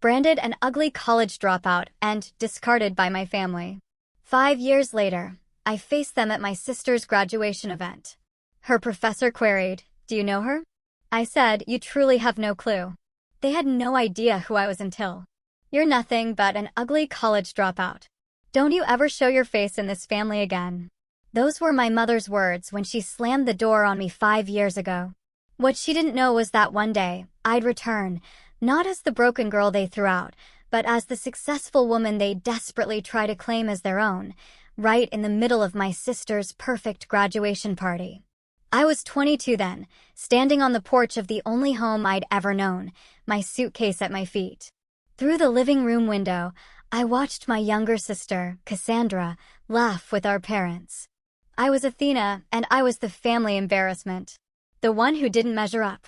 branded an ugly college dropout and discarded by my family. 5 years later, I faced them at my sister's graduation event. Her professor queried, "Do you know her?" I said, "You truly have no clue." They had no idea who I was until. "You're nothing but an ugly college dropout. Don't you ever show your face in this family again." Those were my mother's words when she slammed the door on me 5 years ago. What she didn't know was that one day, I'd return, not as the broken girl they threw out, but as the successful woman they desperately try to claim as their own, right in the middle of my sister's perfect graduation party. I was 22 then, standing on the porch of the only home I'd ever known, my suitcase at my feet. Through the living room window, I watched my younger sister, Cassandra, laugh with our parents. I was Athena, and I was the family embarrassment. The one who didn't measure up.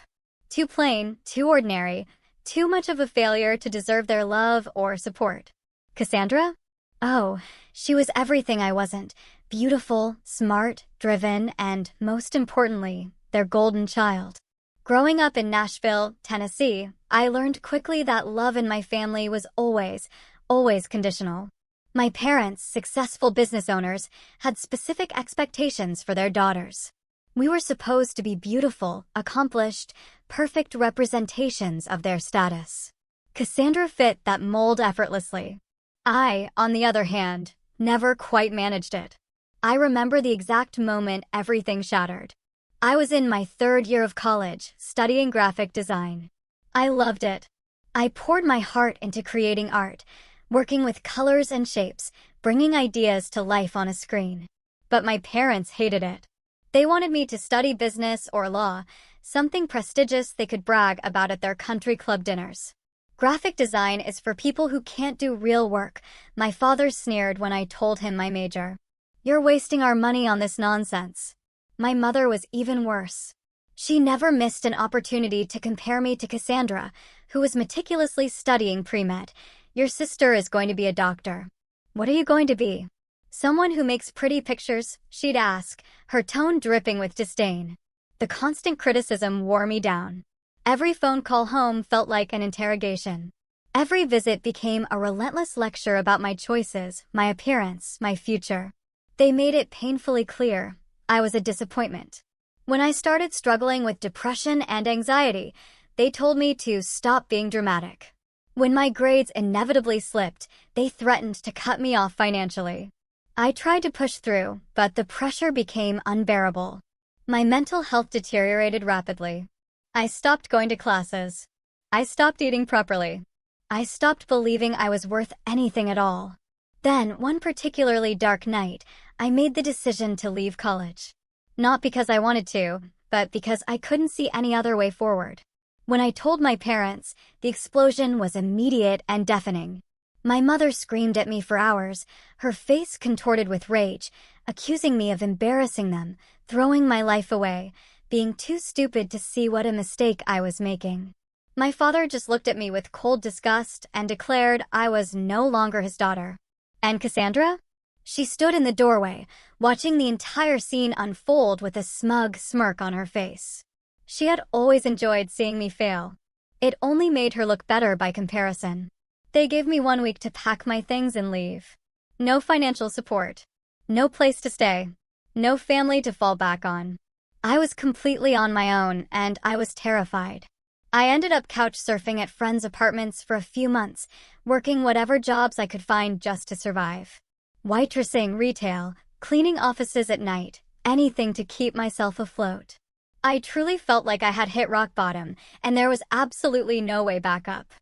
Too plain, too ordinary, too much of a failure to deserve their love or support. Cassandra? Oh, she was everything I wasn't. Beautiful, smart, driven, and, most importantly, their golden child. Growing up in Nashville, Tennessee, I learned quickly that love in my family was always conditional. My parents, successful business owners, had specific expectations for their daughters. We were supposed to be beautiful, accomplished, perfect representations of their status. Cassandra fit that mold effortlessly. I, on the other hand, never quite managed it. I remember the exact moment everything shattered. I was in my 3rd year of college, studying graphic design. I loved it. I poured my heart into creating art, working with colors and shapes, bringing ideas to life on a screen. But my parents hated it. They wanted me to study business or law, something prestigious they could brag about at their country club dinners. Graphic design is for people who can't do real work, my father sneered when I told him my major. "You're wasting our money on this nonsense." My mother was even worse. She never missed an opportunity to compare me to Cassandra, who was meticulously studying pre-med. "Your sister is going to be a doctor." "What are you going to be?" "Someone who makes pretty pictures," she'd ask, her tone dripping with disdain. The constant criticism wore me down. Every phone call home felt like an interrogation. Every visit became a relentless lecture about my choices, my appearance, my future. They made it painfully clear I was a disappointment. When I started struggling with depression and anxiety, they told me to stop being dramatic. When my grades inevitably slipped, they threatened to cut me off financially. I tried to push through, but the pressure became unbearable. My mental health deteriorated rapidly. I stopped going to classes. I stopped eating properly. I stopped believing I was worth anything at all. Then, one particularly dark night, I made the decision to leave college. Not because I wanted to, but because I couldn't see any other way forward. When I told my parents, the explosion was immediate and deafening. My mother screamed at me for hours, her face contorted with rage, accusing me of embarrassing them, throwing my life away, being too stupid to see what a mistake I was making. My father just looked at me with cold disgust and declared I was no longer his daughter. And Cassandra? She stood in the doorway, watching the entire scene unfold with a smug smirk on her face. She had always enjoyed seeing me fail. It only made her look better by comparison. They gave me 1 week to pack my things and leave. No financial support. No place to stay. No family to fall back on. I was completely on my own, and I was terrified. I ended up couch surfing at friends' apartments for a few months, working whatever jobs I could find just to survive. Waitressing, retail, cleaning offices at night, anything to keep myself afloat. I truly felt like I had hit rock bottom, and there was absolutely no way back up.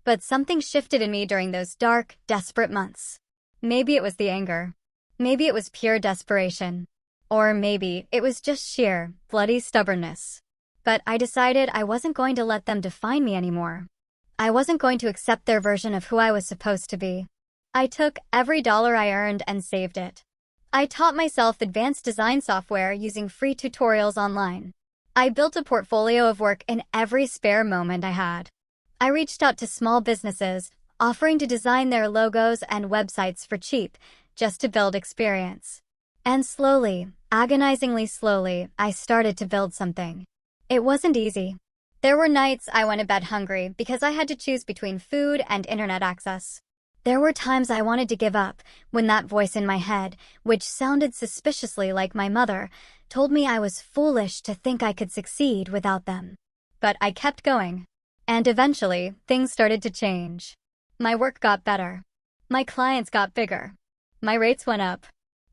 But something shifted in me during those dark, desperate months. Maybe it was the anger. Maybe it was pure desperation. Or maybe it was just sheer, bloody stubbornness. But I decided I wasn't going to let them define me anymore. I wasn't going to accept their version of who I was supposed to be. I took every dollar I earned and saved it. I taught myself advanced design software using free tutorials online. I built a portfolio of work in every spare moment I had. I reached out to small businesses, offering to design their logos and websites for cheap, just to build experience. And slowly, agonizingly slowly, I started to build something. It wasn't easy. There were nights I went to bed hungry because I had to choose between food and internet access. There were times I wanted to give up when that voice in my head, which sounded suspiciously like my mother, told me I was foolish to think I could succeed without them. But I kept going. And eventually, things started to change. My work got better. My clients got bigger. My rates went up.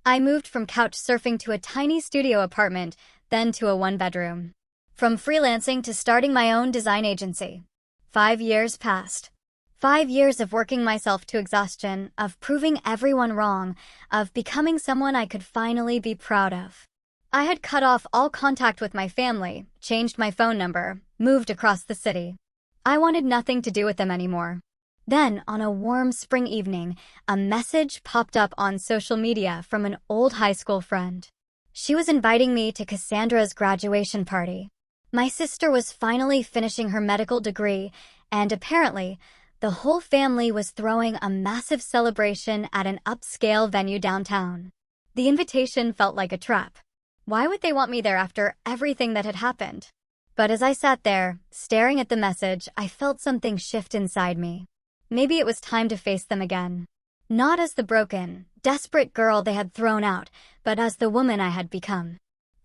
I moved from couch surfing to a tiny studio apartment, then to a one-bedroom. From freelancing to starting my own design agency. 5 years passed. 5 years of working myself to exhaustion, of proving everyone wrong, of becoming someone I could finally be proud of. I had cut off all contact with my family, changed my phone number, moved across the city. I wanted nothing to do with them anymore. Then, on a warm spring evening, a message popped up on social media from an old high school friend. She was inviting me to Cassandra's graduation party. My sister was finally finishing her medical degree, and apparently, the whole family was throwing a massive celebration at an upscale venue downtown. The invitation felt like a trap. Why would they want me there after everything that had happened? But as I sat there, staring at the message, I felt something shift inside me. Maybe it was time to face them again. Not as the broken, desperate girl they had thrown out, but as the woman I had become.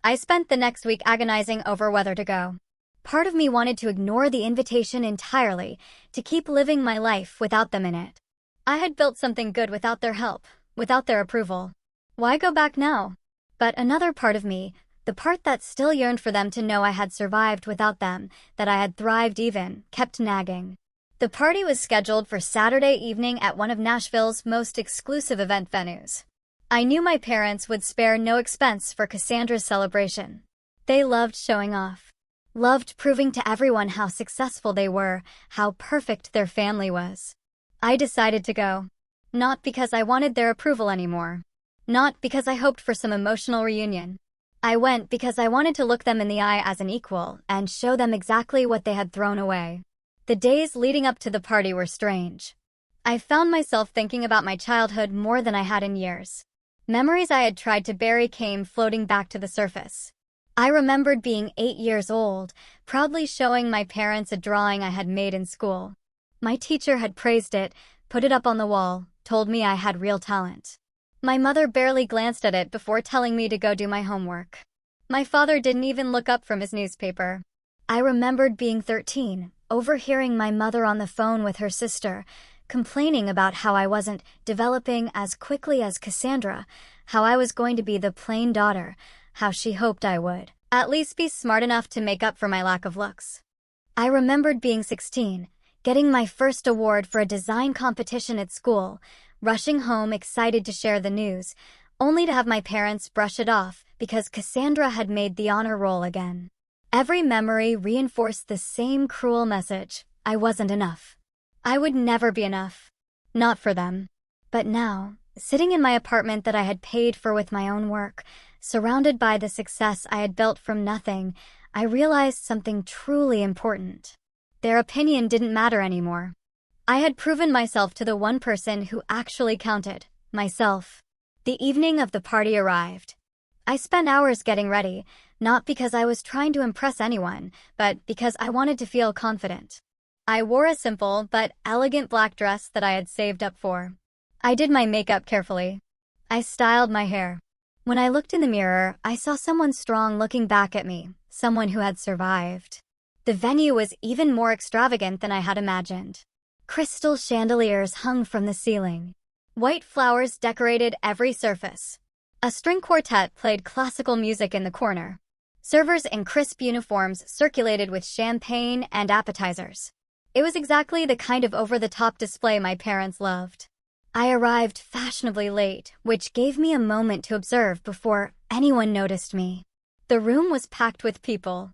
I spent the next week agonizing over whether to go. Part of me wanted to ignore the invitation entirely, to keep living my life without them in it. I had built something good without their help, without their approval. Why go back now? But another part of me, the part that still yearned for them to know I had survived without them, that I had thrived even, kept nagging. The party was scheduled for Saturday evening at one of Nashville's most exclusive event venues. I knew my parents would spare no expense for Cassandra's celebration. They loved showing off. Loved proving to everyone how successful they were, how perfect their family was. I decided to go. Not because I wanted their approval anymore. Not because I hoped for some emotional reunion. I went because I wanted to look them in the eye as an equal and show them exactly what they had thrown away. The days leading up to the party were strange. I found myself thinking about my childhood more than I had in years. Memories I had tried to bury came floating back to the surface. I remembered being 8 years old, proudly showing my parents a drawing I had made in school. My teacher had praised it, put it up on the wall, told me I had real talent. My mother barely glanced at it before telling me to go do my homework. My father didn't even look up from his newspaper. I remembered being 13, overhearing my mother on the phone with her sister, complaining about how I wasn't developing as quickly as Cassandra, how I was going to be the plain daughter, how she hoped I would at least be smart enough to make up for my lack of looks. I remembered being 16, getting my first award for a design competition at school, rushing home excited to share the news, only to have my parents brush it off because Cassandra had made the honor roll again. Every memory reinforced the same cruel message: I wasn't enough. I would never be enough. Not for them. But now, sitting in my apartment that I had paid for with my own work, surrounded by the success I had built from nothing, I realized something truly important. Their opinion didn't matter anymore. I had proven myself to the one person who actually counted, myself. The evening of the party arrived. I spent hours getting ready, not because I was trying to impress anyone, but because I wanted to feel confident. I wore a simple but elegant black dress that I had saved up for. I did my makeup carefully. I styled my hair. When I looked in the mirror, I saw someone strong looking back at me, someone who had survived. The venue was even more extravagant than I had imagined. Crystal chandeliers hung from the ceiling. White flowers decorated every surface. A string quartet played classical music in the corner. Servers in crisp uniforms circulated with champagne and appetizers. It was exactly the kind of over-the-top display my parents loved. I arrived fashionably late, which gave me a moment to observe before anyone noticed me. The room was packed with people.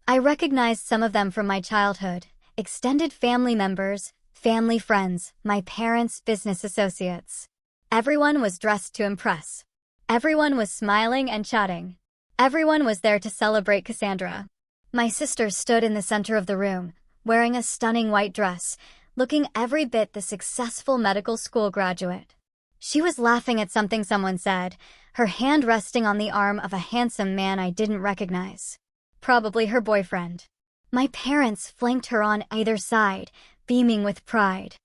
I recognized some of them from my childhood, extended family members, family friends, my parents' business associates. Everyone was dressed to impress. Everyone was smiling and chatting. Everyone was there to celebrate Cassandra. My sister stood in the center of the room, wearing a stunning white dress, looking every bit the successful medical school graduate. She was laughing at something someone said, her hand resting on the arm of a handsome man I didn't recognize. Probably her boyfriend. My parents flanked her on either side, beaming with pride.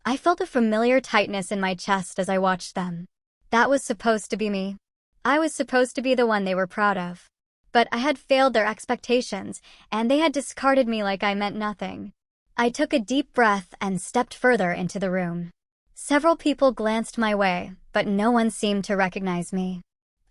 I felt a familiar tightness in my chest as I watched them. That was supposed to be me. I was supposed to be the one they were proud of. But I had failed their expectations, and they had discarded me like I meant nothing. I took a deep breath and stepped further into the room. Several people glanced my way, but no one seemed to recognize me.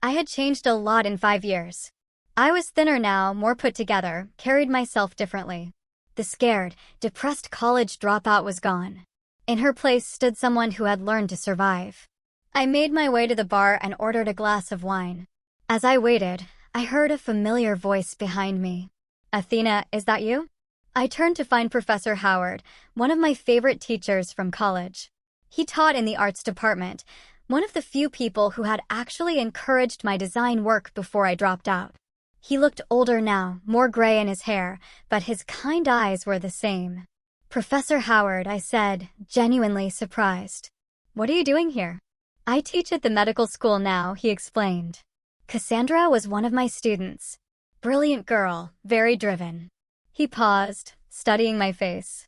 I had changed a lot in 5 years. I was thinner now, more put together, carried myself differently. The scared, depressed college dropout was gone. In her place stood someone who had learned to survive. I made my way to the bar and ordered a glass of wine. As I waited, I heard a familiar voice behind me. "Athena, is that you?" I turned to find Professor Howard, one of my favorite teachers from college. He taught in the arts department, one of the few people who had actually encouraged my design work before I dropped out. He looked older now, more gray in his hair, but his kind eyes were the same. "Professor Howard," I said, genuinely surprised. "What are you doing here?" "I teach at the medical school now," he explained. "Cassandra was one of my students. Brilliant girl, very driven." He paused, studying my face.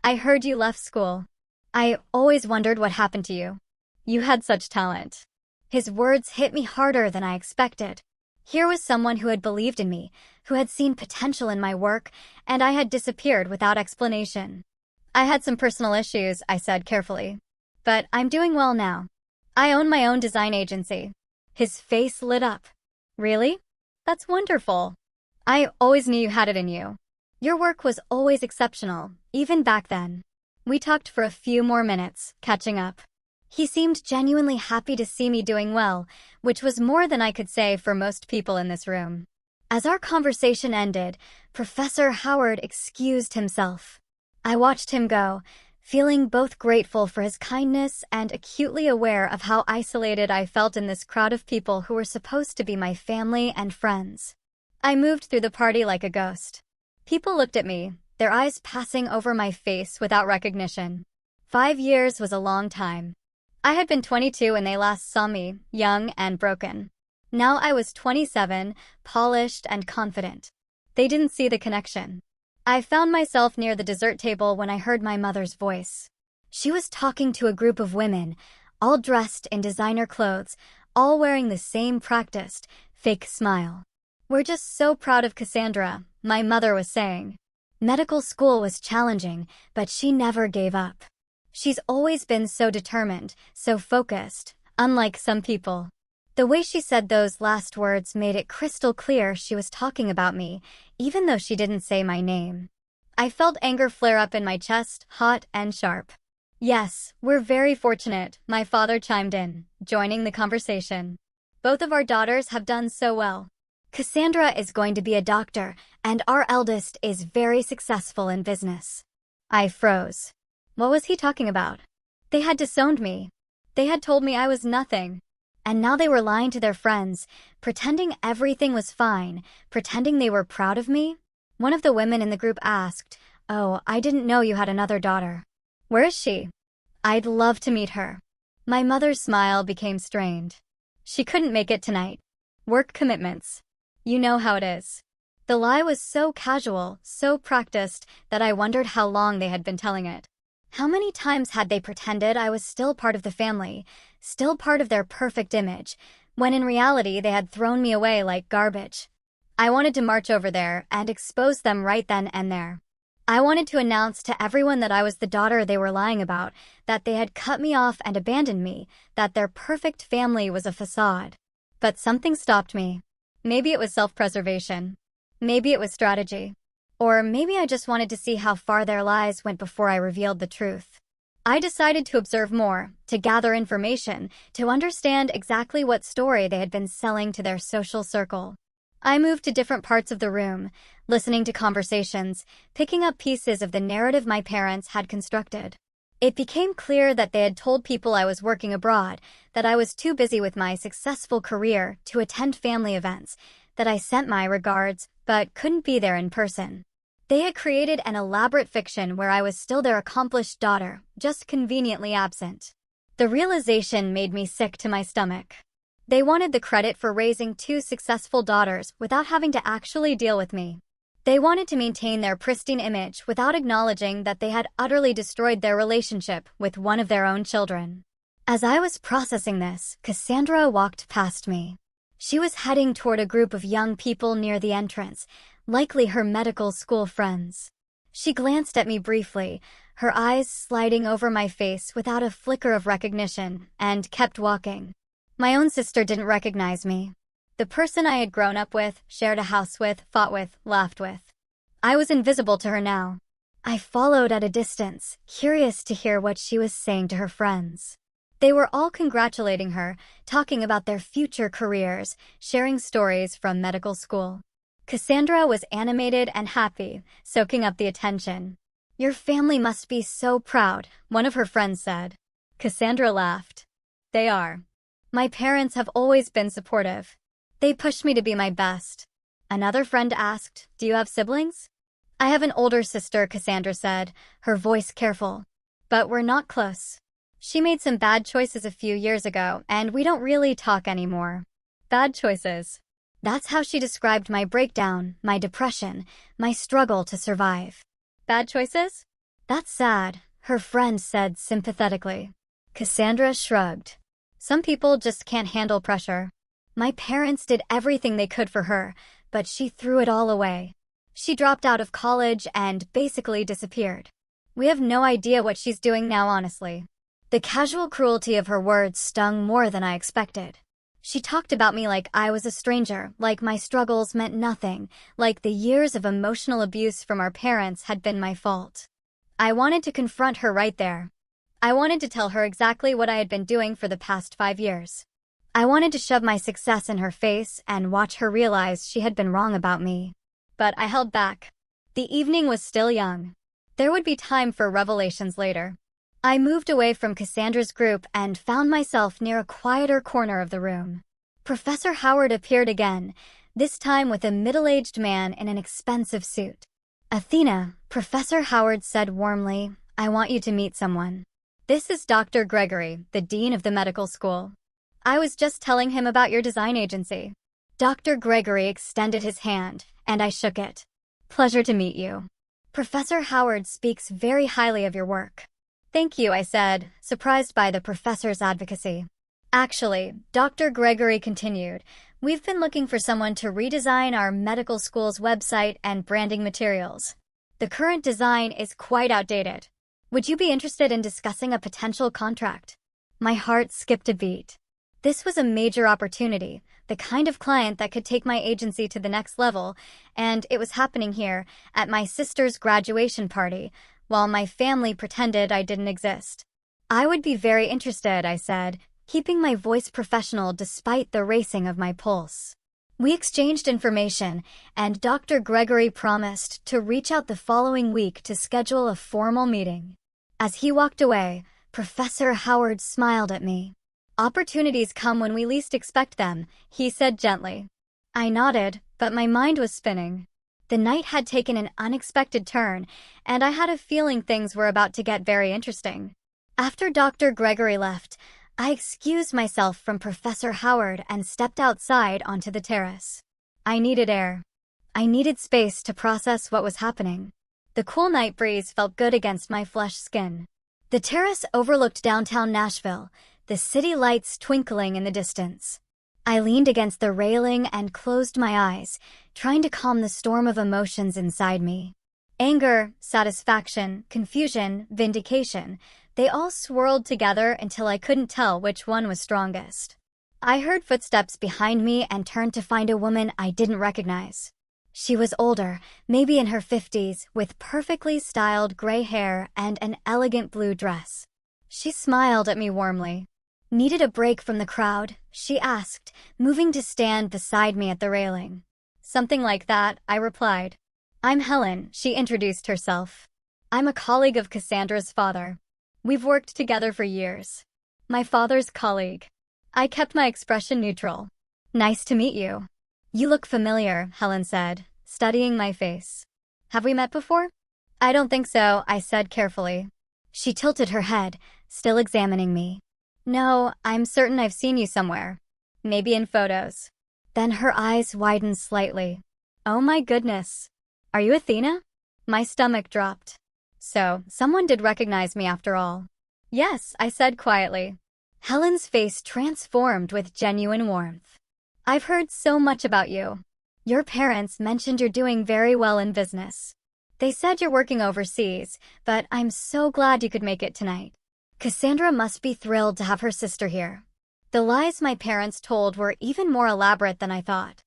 "I heard you left school. I always wondered what happened to you. You had such talent." His words hit me harder than I expected. Here was someone who had believed in me, who had seen potential in my work, and I had disappeared without explanation. "I had some personal issues," I said carefully. "But I'm doing well now. I own my own design agency." His face lit up. "Really? That's wonderful. I always knew you had it in you. Your work was always exceptional, even back then." We talked for a few more minutes, catching up. He seemed genuinely happy to see me doing well, which was more than I could say for most people in this room. As our conversation ended, Professor Howard excused himself. I watched him go, feeling both grateful for his kindness and acutely aware of how isolated I felt in this crowd of people who were supposed to be my family and friends. I moved through the party like a ghost. People looked at me, their eyes passing over my face without recognition. 5 years was a long time. I had been 22 when they last saw me, young and broken. Now I was 27, polished and confident. They didn't see the connection. I found myself near the dessert table when I heard my mother's voice. She was talking to a group of women, all dressed in designer clothes, all wearing the same practiced, fake smile. "We're just so proud of Cassandra," my mother was saying. Medical school was challenging, but she never gave up. She's always been so determined, so focused, unlike some people. The way she said those last words made it crystal clear she was talking about me, even though she didn't say my name. I felt anger flare up in my chest, hot and sharp. "Yes, we're very fortunate," my father chimed in, joining the conversation. "Both of our daughters have done so well. Cassandra is going to be a doctor, and our eldest is very successful in business." I froze. What was he talking about? They had disowned me. They had told me I was nothing. And now they were lying to their friends, pretending everything was fine, pretending they were proud of me. One of the women in the group asked, "Oh, I didn't know you had another daughter. Where is she?" "I'd love to meet her." My mother's smile became strained. "She couldn't make it tonight. Work commitments. You know how it is." The lie was so casual, so practiced, that I wondered how long they had been telling it. How many times had they pretended I was still part of the family, still part of their perfect image, when in reality they had thrown me away like garbage? I wanted to march over there and expose them right then and there. I wanted to announce to everyone that I was the daughter they were lying about, that they had cut me off and abandoned me, that their perfect family was a facade. But something stopped me. Maybe it was self-preservation. Maybe it was strategy. Or maybe I just wanted to see how far their lies went before I revealed the truth. I decided to observe more, to gather information, to understand exactly what story they had been selling to their social circle. I moved to different parts of the room, listening to conversations, picking up pieces of the narrative my parents had constructed. It became clear that they had told people I was working abroad, that I was too busy with my successful career to attend family events, that I sent my regards, but couldn't be there in person. They had created an elaborate fiction where I was still their accomplished daughter, just conveniently absent. The realization made me sick to my stomach. They wanted the credit for raising 2 successful daughters without having to actually deal with me. They wanted to maintain their pristine image without acknowledging that they had utterly destroyed their relationship with one of their own children. As I was processing this, Cassandra walked past me. She was heading toward a group of young people near the entrance, likely her medical school friends. She glanced at me briefly, her eyes sliding over my face without a flicker of recognition, and kept walking. My own sister didn't recognize me. The person I had grown up with, shared a house with, fought with, laughed with. I was invisible to her now. I followed at a distance, curious to hear what she was saying to her friends. They were all congratulating her, talking about their future careers, sharing stories from medical school. Cassandra was animated and happy, soaking up the attention. "Your family must be so proud," one of her friends said. Cassandra laughed. "They are. My parents have always been supportive. They pushed me to be my best." Another friend asked, "Do you have siblings?" "I have an older sister," Cassandra said, her voice careful. "But we're not close. She made some bad choices a few years ago, and we don't really talk anymore." Bad choices. That's how she described my breakdown, my depression, my struggle to survive. Bad choices? "That's sad," her friend said sympathetically. Cassandra shrugged. "Some people just can't handle pressure. My parents did everything they could for her, but she threw it all away. She dropped out of college and basically disappeared. We have no idea what she's doing now, honestly." The casual cruelty of her words stung more than I expected. She talked about me like I was a stranger, like my struggles meant nothing, like the years of emotional abuse from our parents had been my fault. I wanted to confront her right there. I wanted to tell her exactly what I had been doing for the past 5 years. I wanted to shove my success in her face and watch her realize she had been wrong about me. But I held back. The evening was still young. There would be time for revelations later. I moved away from Cassandra's group and found myself near a quieter corner of the room. Professor Howard appeared again, this time with a middle-aged man in an expensive suit. "Athena," Professor Howard said warmly, "I want you to meet someone. This is Dr. Gregory, the dean of the medical school. I was just telling him about your design agency." Dr. Gregory extended his hand, and I shook it. "Pleasure to meet you. Professor Howard speaks very highly of your work." "Thank you," I said, surprised by the professor's advocacy. "Actually," Dr. Gregory continued, "we've been looking for someone to redesign our medical school's website and branding materials. The current design is quite outdated. Would you be interested in discussing a potential contract?" My heart skipped a beat. This was a major opportunity, the kind of client that could take my agency to the next level, and it was happening here, at my sister's graduation party, while my family pretended I didn't exist. "I would be very interested," I said, keeping my voice professional despite the racing of my pulse. We exchanged information, and Dr. Gregory promised to reach out the following week to schedule a formal meeting. As he walked away, Professor Howard smiled at me. "Opportunities come when we least expect them," he said gently. I nodded, but my mind was spinning. The night had taken an unexpected turn, and I had a feeling things were about to get very interesting. After Dr. Gregory left, I excused myself from Professor Howard and stepped outside onto the terrace. I needed air. I needed space to process what was happening. The cool night breeze felt good against my flesh skin. The terrace overlooked downtown Nashville, the city lights twinkling in the distance. I leaned against the railing and closed my eyes, trying to calm the storm of emotions inside me. Anger, satisfaction, confusion, vindication, they all swirled together until I couldn't tell which one was strongest. I heard footsteps behind me and turned to find a woman I didn't recognize. She was older, maybe in her 50s, with perfectly styled gray hair and an elegant blue dress. She smiled at me warmly. "Needed a break from the crowd?" she asked, moving to stand beside me at the railing. "Something like that," I replied. "I'm Helen," she introduced herself. "I'm a colleague of Cassandra's father. We've worked together for years." "My father's colleague." I kept my expression neutral. "Nice to meet you." "You look familiar," Helen said, studying my face. "Have we met before?" "I don't think so," I said carefully. She tilted her head, still examining me. "No, I'm certain I've seen you somewhere. Maybe in photos." Then her eyes widened slightly. "Oh my goodness. Are you Athena? My stomach dropped. So, someone did recognize me after all. Yes, I said quietly. Helen's face transformed with genuine warmth. I've heard so much about you. Your parents mentioned you're doing very well in business. They said you're working overseas, but I'm so glad you could make it tonight. Cassandra must be thrilled to have her sister here. The lies my parents told were even more elaborate than I thought.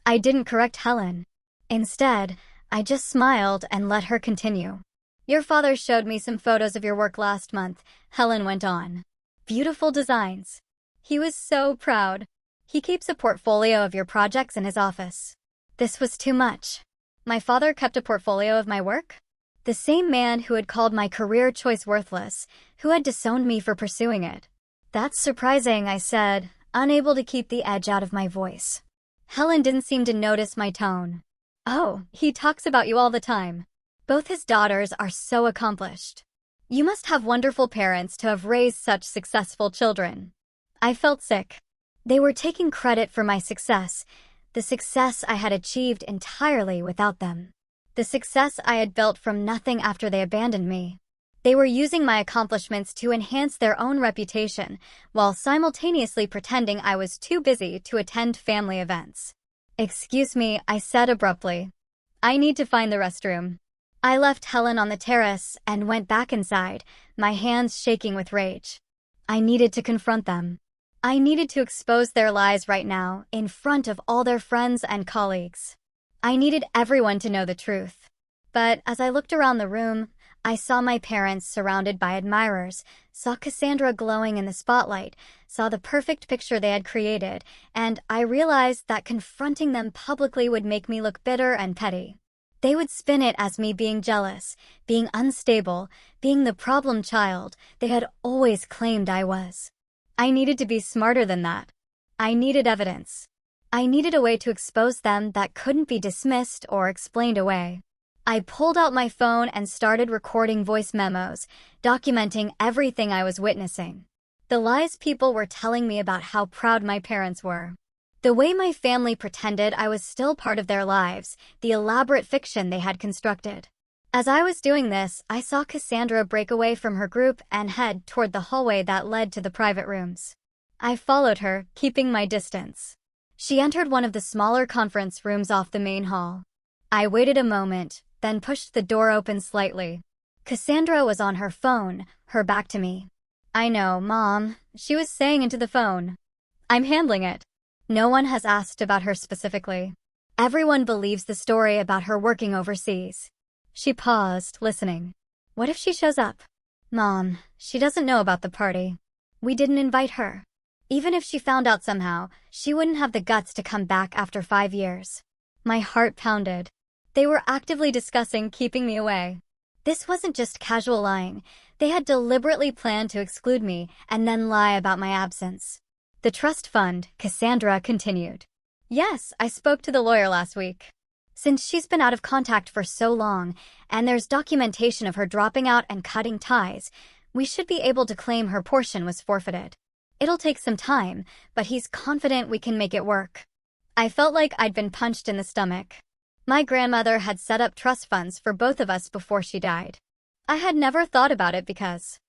I didn't correct Helen. Instead, I just smiled and let her continue. Your father showed me some photos of your work last month, Helen went on. Beautiful designs. He was so proud. He keeps a portfolio of your projects in his office. This was too much. My father kept a portfolio of my work? The same man who had called my career choice worthless, who had disowned me for pursuing it. That's surprising, I said, unable to keep the edge out of my voice. Helen didn't seem to notice my tone. Oh, he talks about you all the time. Both his daughters are so accomplished. You must have wonderful parents to have raised such successful children. I felt sick. They were taking credit for my success, the success I had achieved entirely without them. The success I had built from nothing after they abandoned me. They were using my accomplishments to enhance their own reputation, while simultaneously pretending I was too busy to attend family events. Excuse me, I said abruptly. I need to find the restroom. I left Helen on the terrace and went back inside, my hands shaking with rage. I needed to confront them. I needed to expose their lies right now, in front of all their friends and colleagues. I needed everyone to know the truth. But as I looked around the room, I saw my parents surrounded by admirers, saw Cassandra glowing in the spotlight, saw the perfect picture they had created, and I realized that confronting them publicly would make me look bitter and petty. They would spin it as me being jealous, being unstable, being the problem child they had always claimed I was. I needed to be smarter than that. I needed evidence. I needed a way to expose them that couldn't be dismissed or explained away. I pulled out my phone and started recording voice memos, documenting everything I was witnessing. The lies people were telling me about how proud my parents were. The way my family pretended I was still part of their lives, the elaborate fiction they had constructed. As I was doing this, I saw Cassandra break away from her group and head toward the hallway that led to the private rooms. I followed her, keeping my distance. She entered one of the smaller conference rooms off the main hall. I waited a moment, then pushed the door open slightly. Cassandra was on her phone, her back to me. I know, Mom, she was saying into the phone. I'm handling it. No one has asked about her specifically. Everyone believes the story about her working overseas. She paused, listening. What if she shows up? Mom, she doesn't know about the party. We didn't invite her. Even if she found out somehow, she wouldn't have the guts to come back after 5 years. My heart pounded. They were actively discussing keeping me away. This wasn't just casual lying. They had deliberately planned to exclude me and then lie about my absence. The trust fund, Cassandra continued. Yes, I spoke to the lawyer last week. Since she's been out of contact for so long, and there's documentation of her dropping out and cutting ties, we should be able to claim her portion was forfeited. It'll take some time, but he's confident we can make it work. I felt like I'd been punched in the stomach. My grandmother had set up trust funds for both of us before she died. I had never thought about it because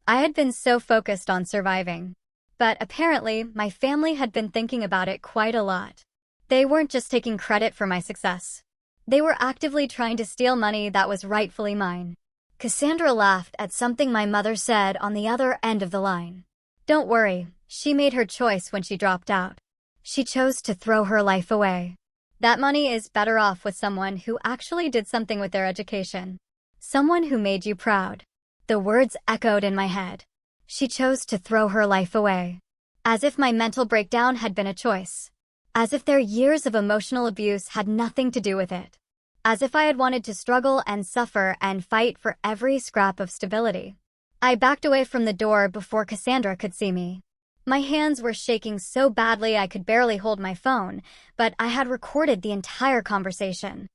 I had been so focused on surviving. But apparently, my family had been thinking about it quite a lot. They weren't just taking credit for my success. They were actively trying to steal money that was rightfully mine. Cassandra laughed at something my mother said on the other end of the line. Don't worry, she made her choice when she dropped out. She chose to throw her life away. That money is better off with someone who actually did something with their education. Someone who made you proud. The words echoed in my head. She chose to throw her life away. As if my mental breakdown had been a choice. As if their years of emotional abuse had nothing to do with it. As if I had wanted to struggle and suffer and fight for every scrap of stability. I backed away from the door before Cassandra could see me. My hands were shaking so badly I could barely hold my phone, but I had recorded the entire conversation.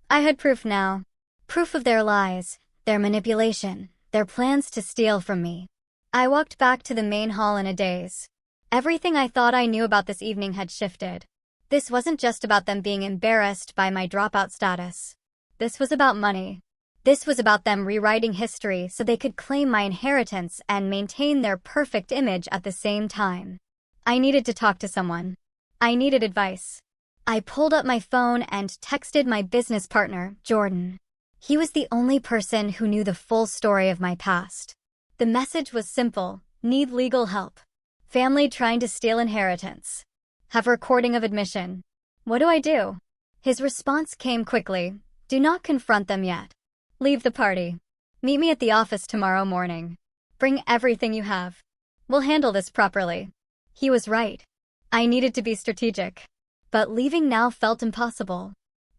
I had proof now. Proof of their lies, their manipulation, their plans to steal from me. I walked back to the main hall in a daze. Everything I thought I knew about this evening had shifted. This wasn't just about them being embarrassed by my dropout status. This was about money. This was about them rewriting history so they could claim my inheritance and maintain their perfect image at the same time. I needed to talk to someone. I needed advice. I pulled up my phone and texted my business partner, Jordan. He was the only person who knew the full story of my past. The message was simple: need legal help. Family trying to steal inheritance. Have recording of admission. What do I do? His response came quickly. Do not confront them yet. Leave the party. Meet me at the office tomorrow morning. Bring everything you have. We'll handle this properly. He was right. I needed to be strategic. But leaving now felt impossible.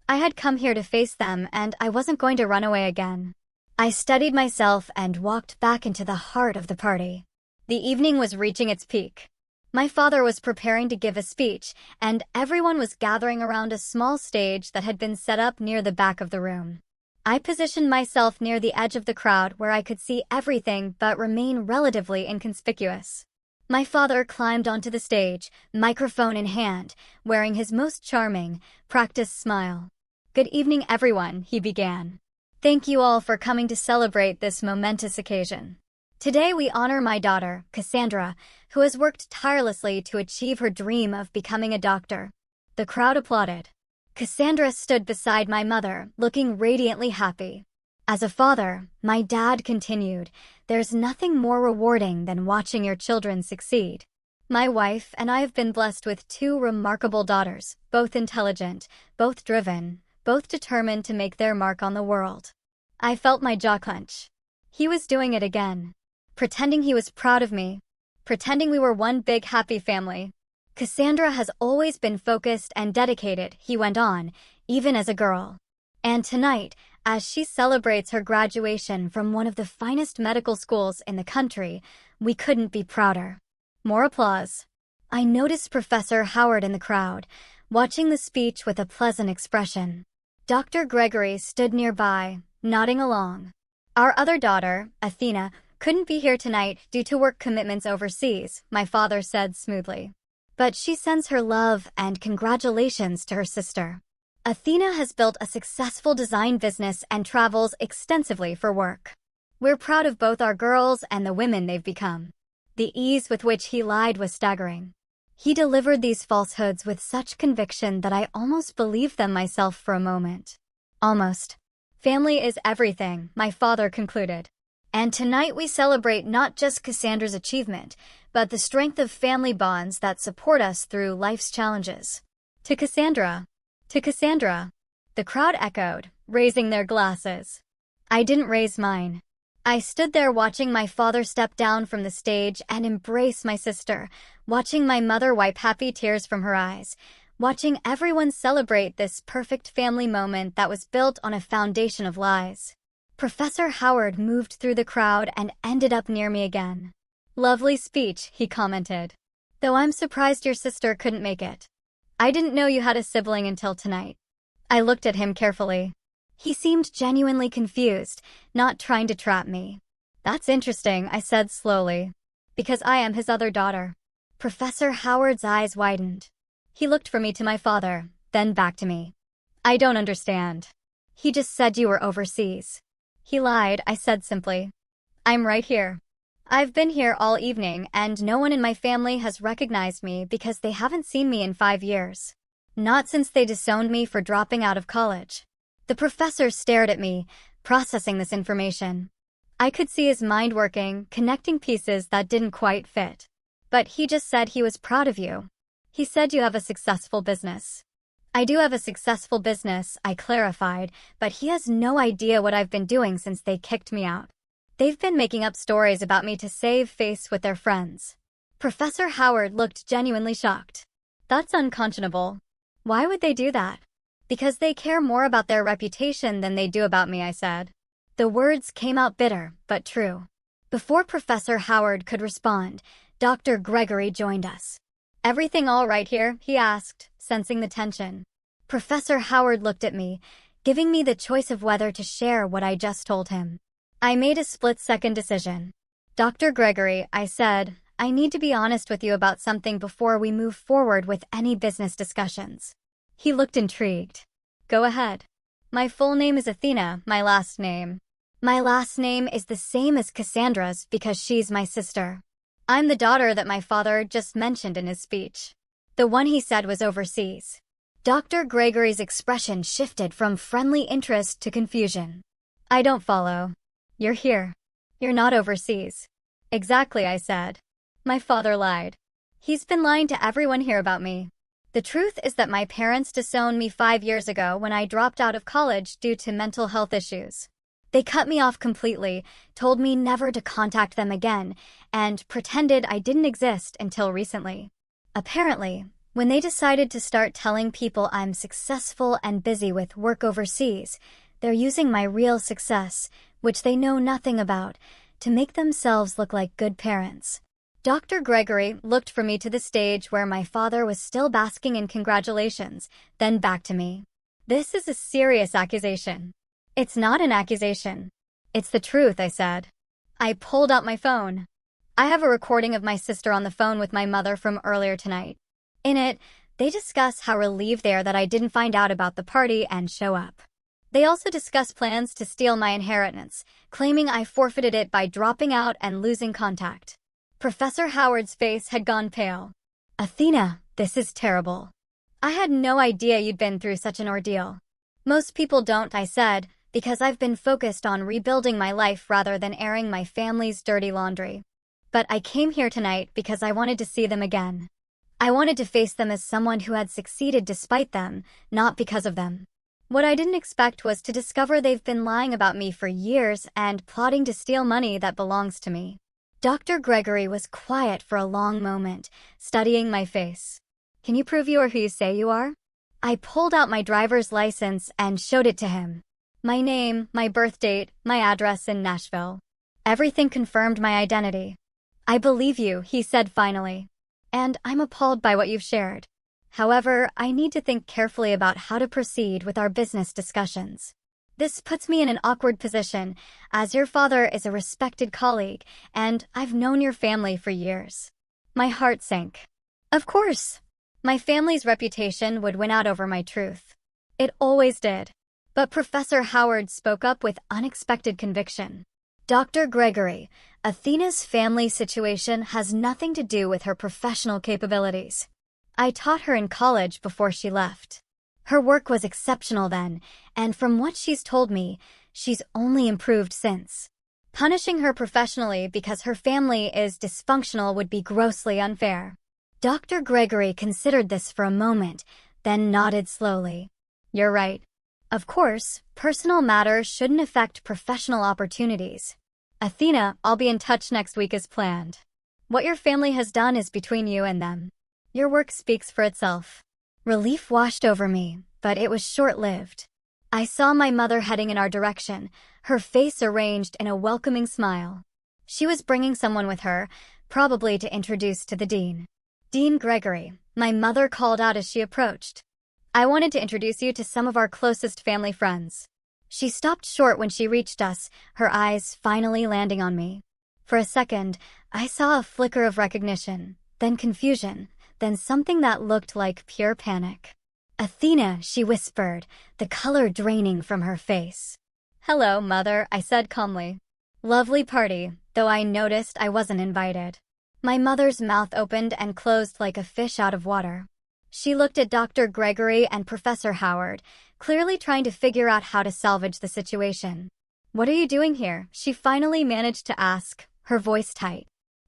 I had come here to face them, and I wasn't going to run away again. I steadied myself and walked back into the heart of the party. The evening was reaching its peak. My father was preparing to give a speech, and everyone was gathering around a small stage that had been set up near the back of the room. I positioned myself near the edge of the crowd where I could see everything but remain relatively inconspicuous. My father climbed onto the stage, microphone in hand, wearing his most charming, practiced smile. Good evening, everyone, he began. Thank you all for coming to celebrate this momentous occasion. Today we honor my daughter, Cassandra, who has worked tirelessly to achieve her dream of becoming a doctor. The crowd applauded. Cassandra stood beside my mother, looking radiantly happy. As a father, my dad continued, there's nothing more rewarding than watching your children succeed. My wife and I have been blessed with two remarkable daughters, both intelligent, both driven, both determined to make their mark on the world. I felt my jaw clench. He was doing it again. Pretending he was proud of me. Pretending we were one big happy family. Cassandra has always been focused and dedicated, he went on, even as a girl. And tonight, as she celebrates her graduation from one of the finest medical schools in the country, we couldn't be prouder. More applause. I noticed Professor Howard in the crowd, watching the speech with a pleasant expression. Dr. Gregory stood nearby, nodding along. Our other daughter, Athena, couldn't be here tonight due to work commitments overseas, my father said smoothly. But she sends her love and congratulations to her sister. Athena has built a successful design business and travels extensively for work. We're proud of both our girls and the women they've become. The ease with which he lied was staggering. He delivered these falsehoods with such conviction that I almost believed them myself for a moment. Almost. Family is everything, my father concluded. And tonight we celebrate not just Cassandra's achievement, but the strength of family bonds that support us through life's challenges. To Cassandra. To Cassandra. The crowd echoed, raising their glasses. I didn't raise mine. I stood there watching my father step down from the stage and embrace my sister, watching my mother wipe happy tears from her eyes, watching everyone celebrate this perfect family moment that was built on a foundation of lies. Professor Howard moved through the crowd and ended up near me again. Lovely speech, he commented. Though I'm surprised your sister couldn't make it. I didn't know you had a sibling until tonight. I looked at him carefully. He seemed genuinely confused, not trying to trap me. That's interesting, I said slowly. Because I am his other daughter. Professor Howard's eyes widened. He looked from me to my father, then back to me. I don't understand. He just said you were overseas. He lied, I said simply. I'm right here. I've been here all evening and no one in my family has recognized me because they haven't seen me in 5 years. Not since they disowned me for dropping out of college. The professor stared at me, processing this information. I could see his mind working, connecting pieces that didn't quite fit. But he just said he was proud of you. He said you have a successful business. I do have a successful business, I clarified, but he has no idea what I've been doing since they kicked me out. They've been making up stories about me to save face with their friends. Professor Howard looked genuinely shocked. That's unconscionable. Why would they do that? Because they care more about their reputation than they do about me, I said. The words came out bitter, but true. Before Professor Howard could respond, Dr. Gregory joined us. Everything all right here? He asked, sensing the tension. Professor Howard looked at me, giving me the choice of whether to share what I just told him. I made a split-second decision. Dr. Gregory, I said, I need to be honest with you about something before we move forward with any business discussions. He looked intrigued. Go ahead. My full name is Athena, my last name. My last name is the same as Cassandra's because she's my sister. I'm the daughter that my father just mentioned in his speech. The one he said was overseas. Dr. Gregory's expression shifted from friendly interest to confusion. I don't follow. You're here. You're not overseas. Exactly, I said. My father lied. He's been lying to everyone here about me. The truth is that my parents disowned me 5 years ago when I dropped out of college due to mental health issues. They cut me off completely, told me never to contact them again, and pretended I didn't exist until recently. Apparently, when they decided to start telling people I'm successful and busy with work overseas, they're using my real success, which they know nothing about, to make themselves look like good parents. Dr. Gregory looked from me to the stage where my father was still basking in congratulations, then back to me. This is a serious accusation. It's not an accusation. It's the truth, I said. I pulled out my phone. I have a recording of my sister on the phone with my mother from earlier tonight. In it, they discuss how relieved they are that I didn't find out about the party and show up. They also discuss plans to steal my inheritance, claiming I forfeited it by dropping out and losing contact. Professor Howard's face had gone pale. Athena, this is terrible. I had no idea you'd been through such an ordeal. Most people don't, I said, because I've been focused on rebuilding my life rather than airing my family's dirty laundry. But I came here tonight because I wanted to see them again. I wanted to face them as someone who had succeeded despite them, not because of them. What I didn't expect was to discover they've been lying about me for years and plotting to steal money that belongs to me. Dr. Gregory was quiet for a long moment, studying my face. Can you prove you are who you say you are? I pulled out my driver's license and showed it to him. My name, my birth date, my address in Nashville. Everything confirmed my identity. I believe you, he said finally. And I'm appalled by what you've shared. However, I need to think carefully about how to proceed with our business discussions. This puts me in an awkward position, as your father is a respected colleague, and I've known your family for years. My heart sank. Of course. My family's reputation would win out over my truth. It always did. But Professor Howard spoke up with unexpected conviction. Dr. Gregory, Athena's family situation has nothing to do with her professional capabilities. I taught her in college before she left. Her work was exceptional then, and from what she's told me, she's only improved since. Punishing her professionally because her family is dysfunctional would be grossly unfair. Dr. Gregory considered this for a moment, then nodded slowly. You're right. Of course, personal matters shouldn't affect professional opportunities. Athena, I'll be in touch next week as planned. What your family has done is between you and them. Your work speaks for itself. Relief washed over me, but it was short-lived. I saw my mother heading in our direction, her face arranged in a welcoming smile. She was bringing someone with her, probably to introduce to the dean. Dean Gregory, my mother called out as she approached. I wanted to introduce you to some of our closest family friends. She stopped short when she reached us, her eyes finally landing on me. For a second, I saw a flicker of recognition, then confusion, then something that looked like pure panic. Athena, she whispered, the color draining from her face. Hello, Mother, I said calmly. Lovely party, though I noticed I wasn't invited. My mother's mouth opened and closed like a fish out of water. She looked at Dr. Gregory and Professor Howard, clearly trying to figure out how to salvage the situation. What are you doing here? She finally managed to ask, her voice tight.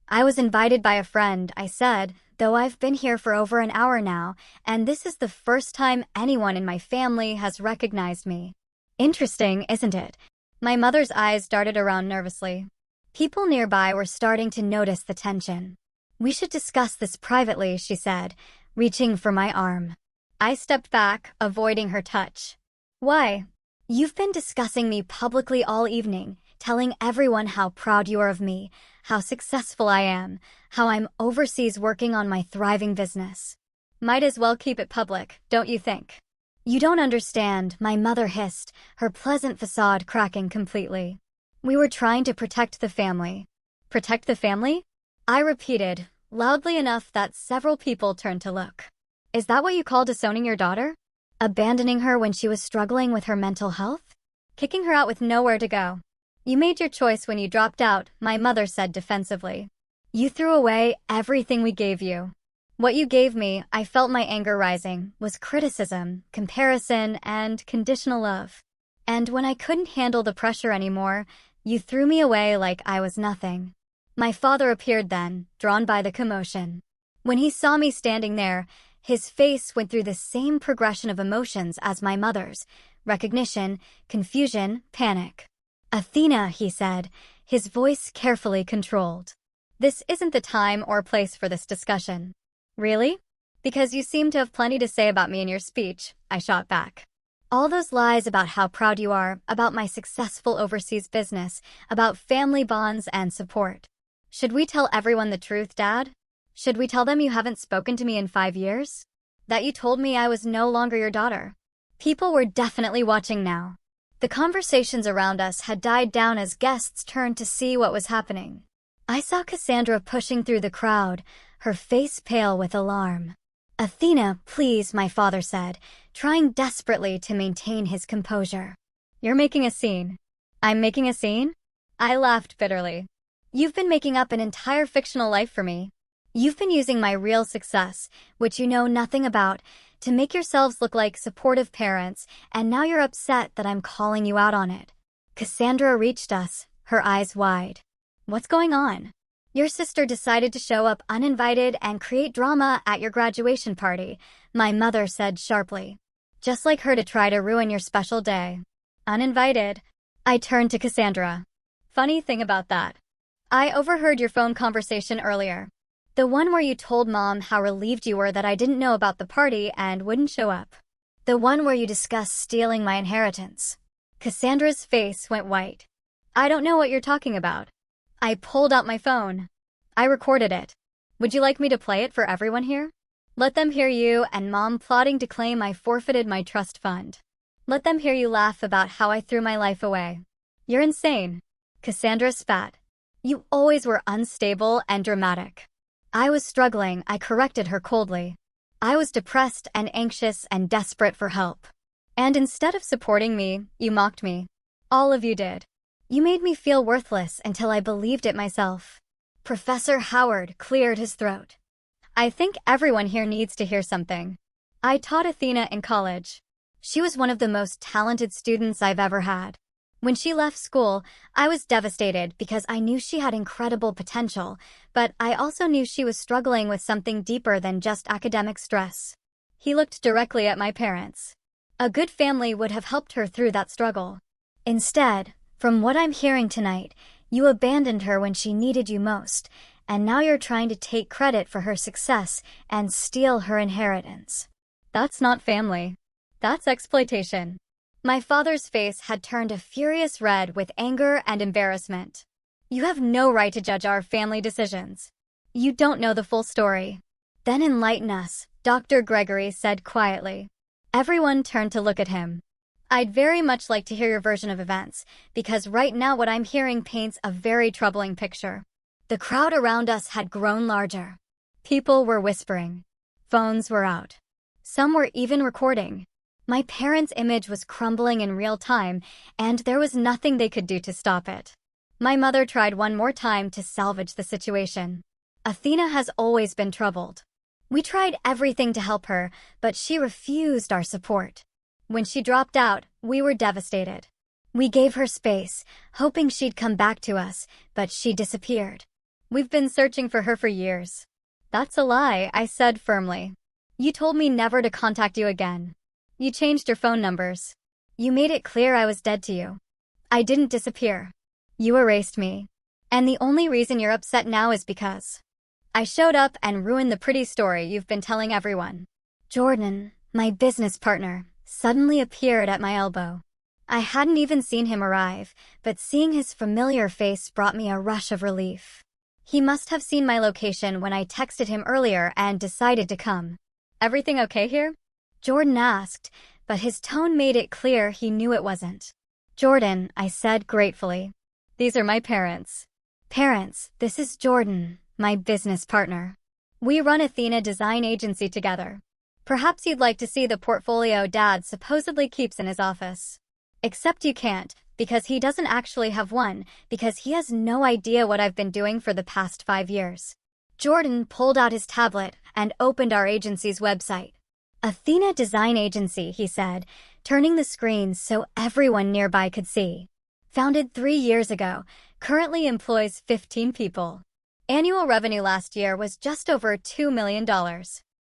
I was invited by a friend, I said, though I've been here for over an hour now, and this is the first time anyone in my family has recognized me. Interesting, isn't it? My mother's eyes darted around nervously. People nearby were starting to notice the tension. We should discuss this privately, she said, reaching for my arm. I stepped back, avoiding her touch. Why? You've been discussing me publicly all evening, telling everyone how proud you are of me, how successful I am, how I'm overseas working on my thriving business. Might as well keep it public, don't you think? You don't understand, my mother hissed, her pleasant facade cracking completely. We were trying to protect the family. Protect the family? I repeated, loudly enough that several people turned to look. Is that what you call disowning your daughter? Abandoning her when she was struggling with her mental health? Kicking her out with nowhere to go. You made your choice when you dropped out, my mother said defensively. You threw away everything we gave you. What you gave me, I felt my anger rising, was criticism, comparison, and conditional love. And when I couldn't handle the pressure anymore, you threw me away like I was nothing. My father appeared then, drawn by the commotion. When he saw me standing there, his face went through the same progression of emotions as my mother's: recognition, confusion, panic. Athena, he said, his voice carefully controlled. This isn't the time or place for this discussion. Really? Because you seem to have plenty to say about me in your speech, I shot back. All those lies about how proud you are, about my successful overseas business, about family bonds and support. Should we tell everyone the truth, Dad? Should we tell them you haven't spoken to me in 5 years? That you told me I was no longer your daughter? People were definitely watching now. The conversations around us had died down as guests turned to see what was happening. I saw Cassandra pushing through the crowd, her face pale with alarm. Athena, please, my father said, trying desperately to maintain his composure. You're making a scene. I'm making a scene? I laughed bitterly. You've been making up an entire fictional life for me. You've been using my real success, which you know nothing about, to make yourselves look like supportive parents, and now you're upset that I'm calling you out on it. Cassandra reached us, her eyes wide. What's going on? Your sister decided to show up uninvited and create drama at your graduation party, my mother said sharply. Just like her to try to ruin your special day. Uninvited. I turned to Cassandra. Funny thing about that. I overheard your phone conversation earlier. The one where you told Mom how relieved you were that I didn't know about the party and wouldn't show up. The one where you discussed stealing my inheritance. Cassandra's face went white. I don't know what you're talking about. I pulled out my phone. I recorded it. Would you like me to play it for everyone here? Let them hear you and Mom plotting to claim I forfeited my trust fund. Let them hear you laugh about how I threw my life away. You're insane. Cassandra spat. You always were unstable and dramatic. I was struggling, I corrected her coldly. I was depressed and anxious and desperate for help. And instead of supporting me, you mocked me. All of you did. You made me feel worthless until I believed it myself. Professor Howard cleared his throat. I think everyone here needs to hear something. I taught Athena in college. She was one of the most talented students I've ever had. When she left school, I was devastated because I knew she had incredible potential, but I also knew she was struggling with something deeper than just academic stress. He looked directly at my parents. A good family would have helped her through that struggle. Instead, from what I'm hearing tonight, you abandoned her when she needed you most, and now you're trying to take credit for her success and steal her inheritance. That's not family. That's exploitation. My father's face had turned a furious red with anger and embarrassment. You have no right to judge our family decisions. You don't know the full story. Then enlighten us, Dr. Gregory said quietly. Everyone turned to look at him. I'd very much like to hear your version of events, because right now what I'm hearing paints a very troubling picture. The crowd around us had grown larger. People were whispering. Phones were out. Some were even recording. My parents' image was crumbling in real time, and there was nothing they could do to stop it. My mother tried one more time to salvage the situation. Athena has always been troubled. We tried everything to help her, but she refused our support. When she dropped out, we were devastated. We gave her space, hoping she'd come back to us, but she disappeared. We've been searching for her for years. That's a lie, I said firmly. You told me never to contact you again. You changed your phone numbers. You made it clear I was dead to you. I didn't disappear. You erased me. And the only reason you're upset now is because I showed up and ruined the pretty story you've been telling everyone. Jordan, my business partner, suddenly appeared at my elbow. I hadn't even seen him arrive, but seeing his familiar face brought me a rush of relief. He must have seen my location when I texted him earlier and decided to come. Everything okay here? Jordan asked, but his tone made it clear he knew it wasn't. Jordan, I said gratefully. These are my parents. Parents, this is Jordan, my business partner. We run Athena Design Agency together. Perhaps you'd like to see the portfolio Dad supposedly keeps in his office. Except you can't, because he doesn't actually have one, because he has no idea what I've been doing for the past 5 years. Jordan pulled out his tablet and opened our agency's website. Athena Design Agency, he said, turning the screen so everyone nearby could see. Founded 3 years ago, currently employs 15 people. Annual revenue last year was just over $2 million.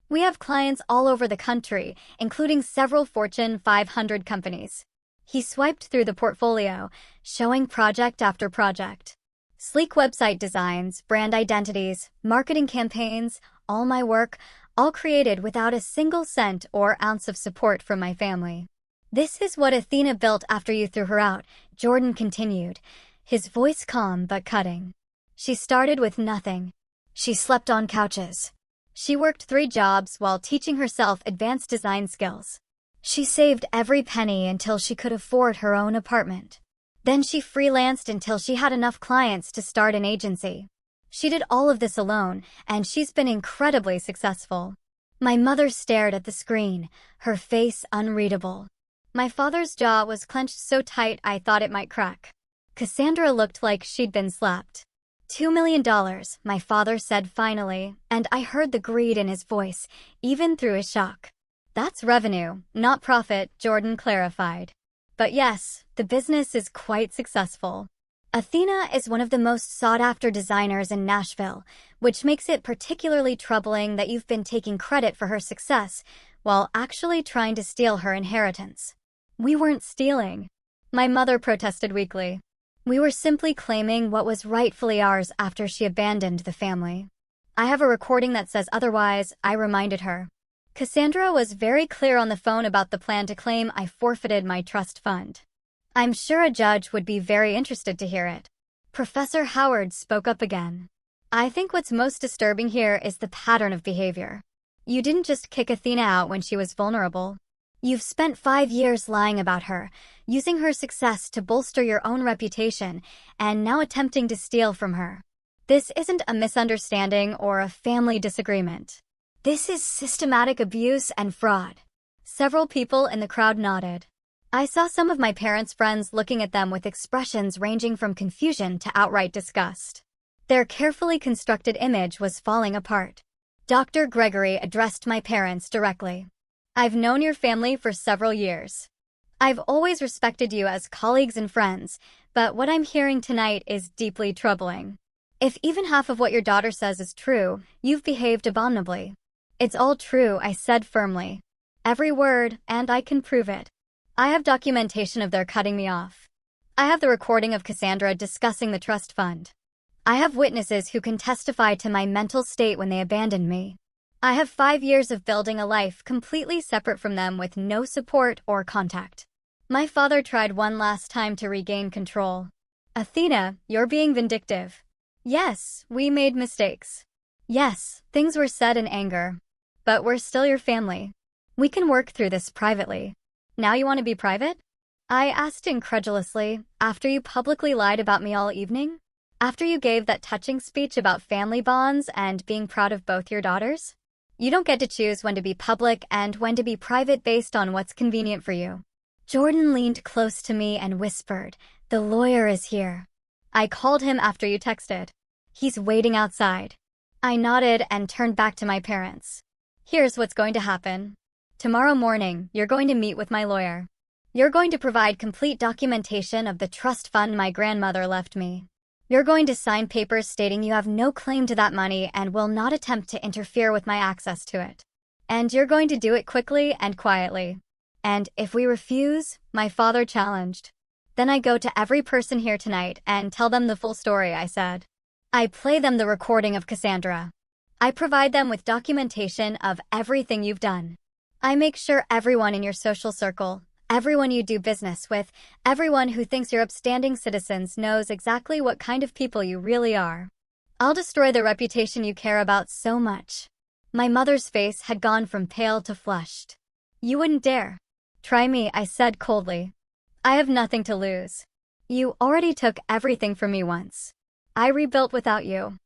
We have clients all over the country, including several Fortune 500 companies. He swiped through the portfolio, showing project after project. Sleek website designs, brand identities, marketing campaigns, all my work, all created without a single cent or ounce of support from my family. This is what Athena built after you threw her out, Jordan continued, his voice calm but cutting. She started with nothing. She slept on couches. She worked 3 jobs while teaching herself advanced design skills. She saved every penny until she could afford her own apartment. Then she freelanced until she had enough clients to start an agency. She did all of this alone, and she's been incredibly successful. My mother stared at the screen, her face unreadable. My father's jaw was clenched so tight I thought it might crack. Cassandra looked like she'd been slapped. $2 million, my father said finally, and I heard the greed in his voice, even through his shock. That's revenue, not profit, Jordan clarified. But yes, the business is quite successful. Athena is one of the most sought-after designers in Nashville, which makes it particularly troubling that you've been taking credit for her success while actually trying to steal her inheritance. We weren't stealing. My mother protested weakly. We were simply claiming what was rightfully ours after she abandoned the family. I have a recording that says otherwise, I reminded her. Cassandra was very clear on the phone about the plan to claim I forfeited my trust fund. I'm sure a judge would be very interested to hear it. Professor Howard spoke up again. I think what's most disturbing here is the pattern of behavior. You didn't just kick Athena out when she was vulnerable. You've spent 5 years lying about her, using her success to bolster your own reputation, and now attempting to steal from her. This isn't a misunderstanding or a family disagreement. This is systematic abuse and fraud. Several people in the crowd nodded. I saw some of my parents' friends looking at them with expressions ranging from confusion to outright disgust. Their carefully constructed image was falling apart. Dr. Gregory addressed my parents directly. I've known your family for several years. I've always respected you as colleagues and friends, but what I'm hearing tonight is deeply troubling. If even half of what your daughter says is true, you've behaved abominably. It's all true, I said firmly. Every word, and I can prove it. I have documentation of their cutting me off. I have the recording of Cassandra discussing the trust fund. I have witnesses who can testify to my mental state when they abandoned me. I have 5 years of building a life completely separate from them with no support or contact. My father tried one last time to regain control. Athena, you're being vindictive. Yes, we made mistakes. Yes, things were said in anger. But we're still your family. We can work through this privately. Now you want to be private? I asked incredulously, after you publicly lied about me all evening? After you gave that touching speech about family bonds and being proud of both your daughters? You don't get to choose when to be public and when to be private based on what's convenient for you. Jordan leaned close to me and whispered, "The lawyer is here. I called him after you texted. He's waiting outside." I nodded and turned back to my parents. Here's what's going to happen. Tomorrow morning, you're going to meet with my lawyer. You're going to provide complete documentation of the trust fund my grandmother left me. You're going to sign papers stating you have no claim to that money and will not attempt to interfere with my access to it. And you're going to do it quickly and quietly. And if we refuse, my father challenged. Then I go to every person here tonight and tell them the full story, I said. I play them the recording of Cassandra. I provide them with documentation of everything you've done. I make sure everyone in your social circle, everyone you do business with, everyone who thinks you're upstanding citizens knows exactly what kind of people you really are. I'll destroy the reputation you care about so much. My mother's face had gone from pale to flushed. You wouldn't dare. Try me, I said coldly. I have nothing to lose. You already took everything from me once. I rebuilt without you.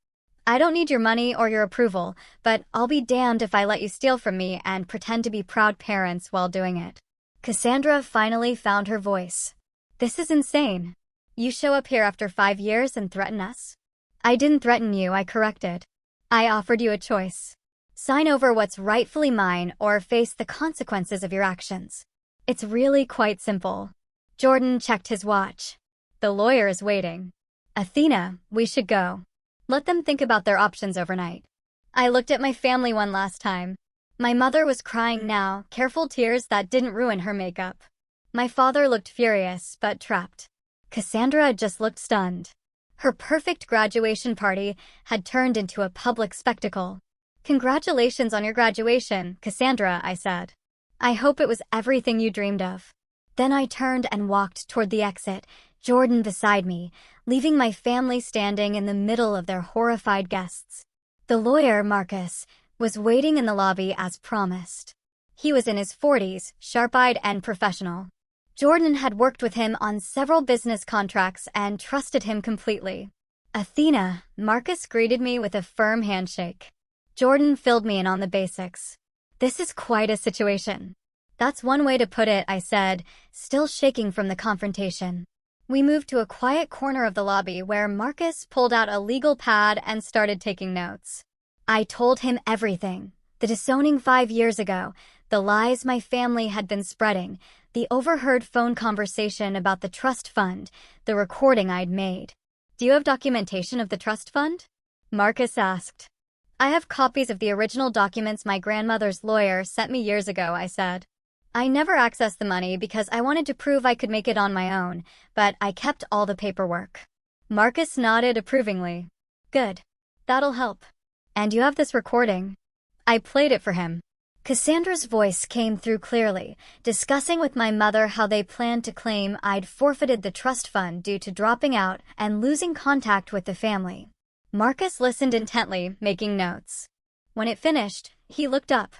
I don't need your money or your approval, but I'll be damned if I let you steal from me and pretend to be proud parents while doing it. Cassandra finally found her voice. This is insane. You show up here after 5 years and threaten us? I didn't threaten you, I corrected. I offered you a choice. Sign over what's rightfully mine or face the consequences of your actions. It's really quite simple. Jordan checked his watch. The lawyer is waiting. Athena, we should go. Let them think about their options overnight. I looked at my family one last time. My mother was crying now, careful tears that didn't ruin her makeup. My father looked furious, but trapped. Cassandra just looked stunned. Her perfect graduation party had turned into a public spectacle. Congratulations on your graduation, Cassandra, I said. I hope it was everything you dreamed of. Then I turned and walked toward the exit, Jordan beside me, leaving my family standing in the middle of their horrified guests. The lawyer, Marcus, was waiting in the lobby as promised. He was in his 40s, sharp-eyed and professional. Jordan had worked with him on several business contracts and trusted him completely. Athena, Marcus greeted me with a firm handshake. Jordan filled me in on the basics. This is quite a situation. That's one way to put it, I said, still shaking from the confrontation. We moved to a quiet corner of the lobby where Marcus pulled out a legal pad and started taking notes. I told him everything. The disowning 5 years ago, the lies my family had been spreading, the overheard phone conversation about the trust fund, the recording I'd made. Do you have documentation of the trust fund? Marcus asked. I have copies of the original documents my grandmother's lawyer sent me years ago, I said. I never accessed the money because I wanted to prove I could make it on my own, but I kept all the paperwork. Marcus nodded approvingly. Good. That'll help. And you have this recording. I played it for him. Cassandra's voice came through clearly, discussing with my mother how they planned to claim I'd forfeited the trust fund due to dropping out and losing contact with the family. Marcus listened intently, making notes. When it finished, he looked up.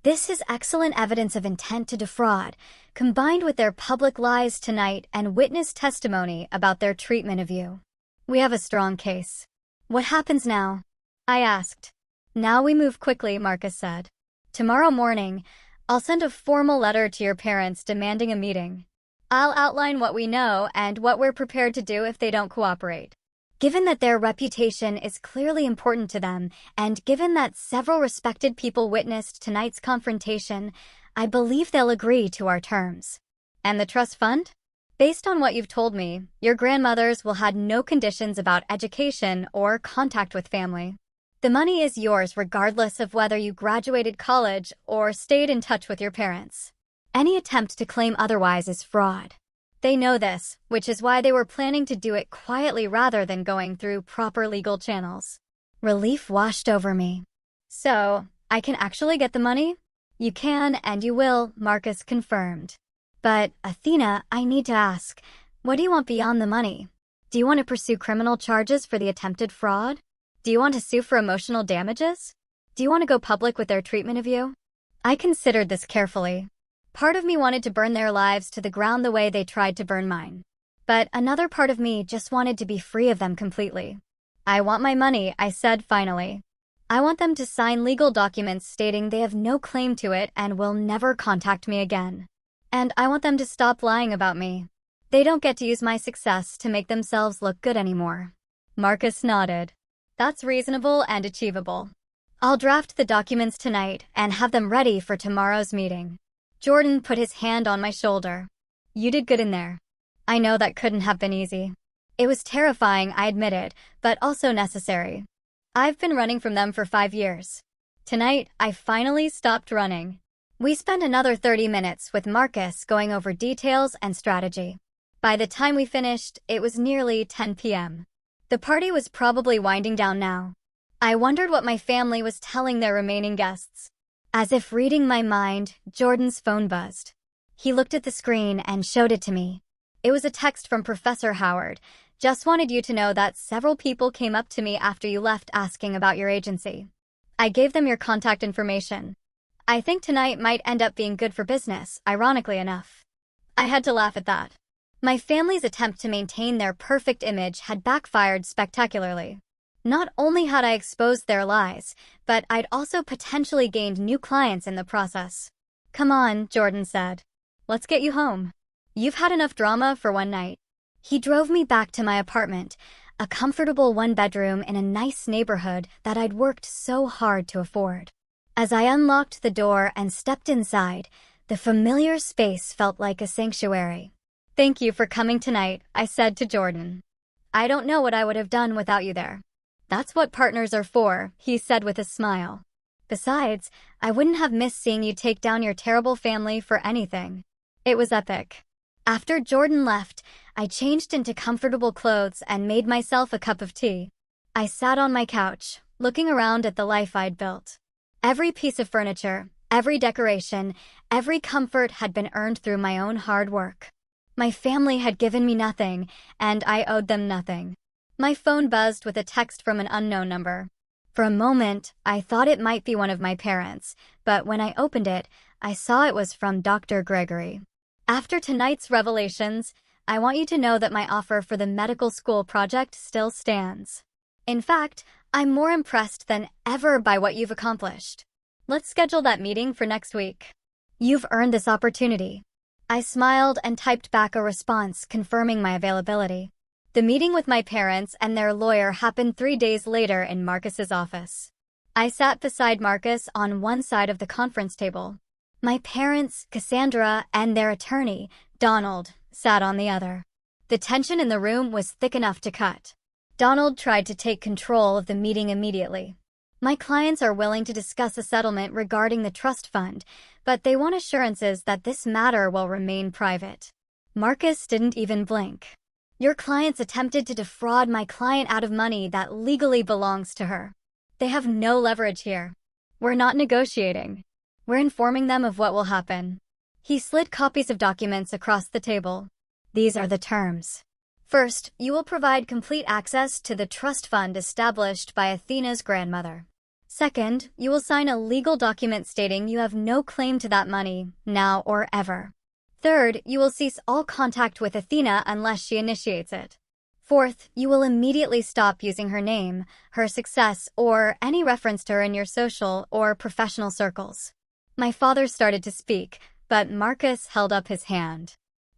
This is excellent evidence of intent to defraud, combined with their public lies tonight and witness testimony about their treatment of you. We have a strong case. What happens now? I asked. Now we move quickly, Marcus said. Tomorrow morning, I'll send a formal letter to your parents demanding a meeting. I'll outline what we know and what we're prepared to do if they don't cooperate. Given that their reputation is clearly important to them, and given that several respected people witnessed tonight's confrontation, I believe they'll agree to our terms. And the trust fund? Based on what you've told me, your grandmothers will have no conditions about education or contact with family. The money is yours regardless of whether you graduated college or stayed in touch with your parents. Any attempt to claim otherwise is fraud. They know this, which is why they were planning to do it quietly rather than going through proper legal channels. Relief washed over me. So, I can actually get the money? You can and you will, Marcus confirmed. But, Athena, I need to ask, what do you want beyond the money? Do you want to pursue criminal charges for the attempted fraud? Do you want to sue for emotional damages? Do you want to go public with their treatment of you? I considered this carefully. Part of me wanted to burn their lives to the ground the way they tried to burn mine. But another part of me just wanted to be free of them completely. I want my money, I said finally. I want them to sign legal documents stating they have no claim to it and will never contact me again. And I want them to stop lying about me. They don't get to use my success to make themselves look good anymore. Marcus nodded. That's reasonable and achievable. I'll draft the documents tonight and have them ready for tomorrow's meeting. Jordan put his hand on my shoulder. You did good in there. I know that couldn't have been easy. It was terrifying, I admitted, but also necessary. I've been running from them for 5 years. Tonight, I finally stopped running. We spent another 30 minutes with Marcus going over details and strategy. By the time we finished, it was nearly 10 p.m. The party was probably winding down now. I wondered what my family was telling their remaining guests. As if reading my mind, Jordan's phone buzzed. He looked at the screen and showed it to me. It was a text from Professor Howard. Just wanted you to know that several people came up to me after you left asking about your agency. I gave them your contact information. I think tonight might end up being good for business, ironically enough. I had to laugh at that. My family's attempt to maintain their perfect image had backfired spectacularly. Not only had I exposed their lies, but I'd also potentially gained new clients in the process. "Come on," Jordan said. "Let's get you home. You've had enough drama for one night." He drove me back to my apartment, a comfortable one-bedroom in a nice neighborhood that I'd worked so hard to afford. As I unlocked the door and stepped inside, the familiar space felt like a sanctuary. "Thank you for coming tonight," I said to Jordan. "I don't know what I would have done without you there." "That's what partners are for," he said with a smile. "Besides, I wouldn't have missed seeing you take down your terrible family for anything." It was epic. After Jordan left, I changed into comfortable clothes and made myself a cup of tea. I sat on my couch, looking around at the life I'd built. Every piece of furniture, every decoration, every comfort had been earned through my own hard work. My family had given me nothing, and I owed them nothing. My phone buzzed with a text from an unknown number. For a moment, I thought it might be one of my parents, but when I opened it, I saw it was from Dr. Gregory. "After tonight's revelations, I want you to know that my offer for the medical school project still stands. In fact, I'm more impressed than ever by what you've accomplished. Let's schedule that meeting for next week. You've earned this opportunity." I smiled and typed back a response confirming my availability. The meeting with my parents and their lawyer happened 3 days later in Marcus's office. I sat beside Marcus on one side of the conference table. My parents, Cassandra, and their attorney, Donald, sat on the other. The tension in the room was thick enough to cut. Donald tried to take control of the meeting immediately. "My clients are willing to discuss a settlement regarding the trust fund, but they want assurances that this matter will remain private." Marcus didn't even blink. "Your clients attempted to defraud my client out of money that legally belongs to her. They have no leverage here. We're not negotiating. We're informing them of what will happen." He slid copies of documents across the table. "These are the terms. First, you will provide complete access to the trust fund established by Athena's grandmother. Second, you will sign a legal document stating you have no claim to that money, now or ever. Third, you will cease all contact with Athena unless she initiates it. Fourth, you will immediately stop using her name, her success, or any reference to her in your social or professional circles." My father started to speak, but Marcus held up his hand.